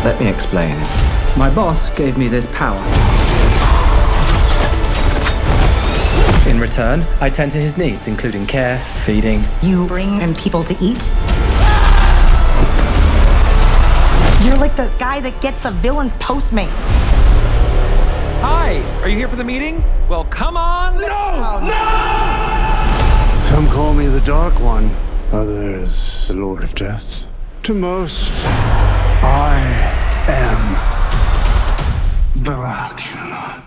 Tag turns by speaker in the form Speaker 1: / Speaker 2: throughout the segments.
Speaker 1: Let me explain.
Speaker 2: My boss gave me this power. In return, I tend to his needs, including care, feeding.
Speaker 3: You bring in people to eat? You're like the guy that gets the villain's Postmates.
Speaker 4: Hi, are you here for the meeting? Well, come on.
Speaker 5: Some call me the Dark One, others the Lord of Death. To most, I am Dracula.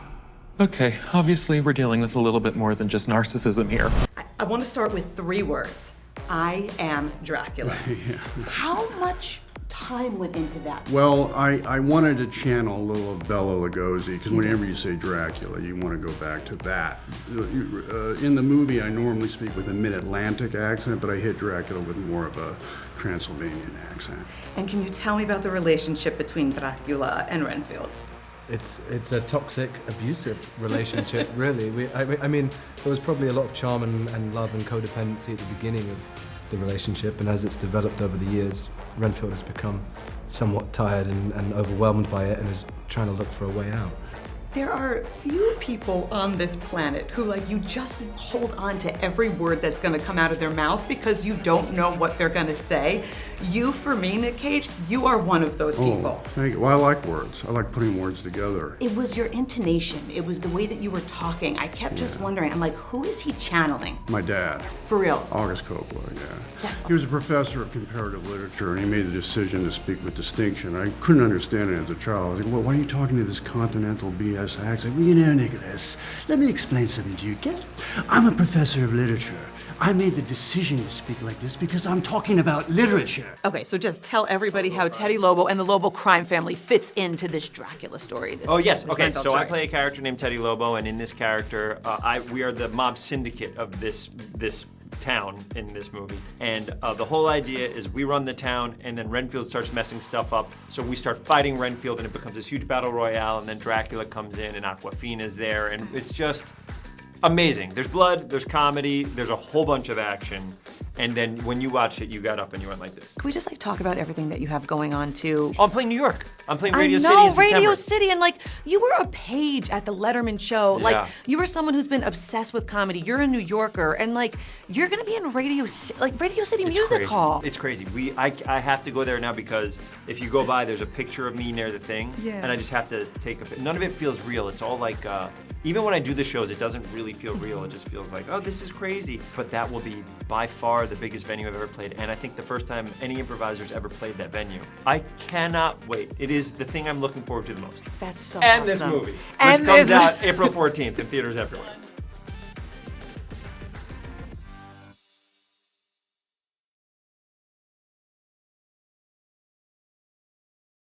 Speaker 4: Okay, obviously we're dealing with a little bit more than just narcissism here.
Speaker 6: I want to start with 3 words. I am Dracula. How much time went into that?
Speaker 5: Well, I wanted to channel a little of Bela Lugosi, because whenever you say Dracula, you want to go back to that. In the movie, I normally speak with a mid-Atlantic accent, but I hit Dracula with more of a Transylvanian accent.
Speaker 6: And can you tell me about the relationship between Dracula and Renfield?
Speaker 7: It's a toxic, abusive relationship, really. I mean, there was probably a lot of charm and love and codependency at the beginning of the relationship, and as it's developed over the years, Renfield has become somewhat tired and overwhelmed by it and is trying to look for a way out.
Speaker 6: There are few people on this planet who, like, you just hold on to every word that's gonna come out of their mouth because you don't know what they're gonna say. You, for me, Nick Cage, you are one of those people.
Speaker 5: Oh, thank you. Well, I like words. I like putting words together.
Speaker 6: It was your intonation. It was the way that you were talking. I kept just wondering, I'm like, who is he channeling?
Speaker 5: My dad.
Speaker 6: For real?
Speaker 5: August Coppola, yeah.
Speaker 6: That's
Speaker 5: He was a professor of comparative literature, and he made the decision to speak with distinction. I couldn't understand it as a child. I was like, well, why are you talking to this continental BS accent? Well, you know, Nicolas, let me explain something to you, okay? I'm a professor of literature. I made the decision to speak like this because I'm talking about literature.
Speaker 6: Okay, so just tell everybody how Teddy Lobo and the Lobo crime family fits into this Dracula story.
Speaker 8: Oh yes, okay. So I play a character named Teddy Lobo, and in this character, we are the mob syndicate of this town in this movie. And the whole idea is we run the town, and then Renfield starts messing stuff up. So we start fighting Renfield, and it becomes this huge battle royale. And then Dracula comes in, and Aquafina's there, and it's just amazing. There's blood, there's comedy, there's a whole bunch of action. And then when you watch it, you got up and you went like this.
Speaker 6: Can we just like talk about everything that you have going on too?
Speaker 8: Oh, I'm playing New York. I'm playing Radio City
Speaker 6: I know,
Speaker 8: in September.
Speaker 6: Radio City, and like you were a page at the Letterman show.
Speaker 8: Yeah.
Speaker 6: Like you were someone who's been obsessed with comedy. You're a New Yorker, and like you're gonna be in Radio City Music Hall.
Speaker 8: It's crazy. I have to go there now because if you go by, there's a picture of me near the thing, and I just have to take a. None of it feels real. It's all like. Even when I do the shows, it doesn't really feel real. It just feels like, oh, this is crazy. But that will be by far the biggest venue I've ever played, and I think the first time any improvisers ever played that venue. I cannot wait. It is the thing I'm looking forward to the most.
Speaker 6: That's so
Speaker 8: and
Speaker 6: awesome.
Speaker 8: This movie,
Speaker 6: and
Speaker 8: which comes out April 14th in theaters everywhere.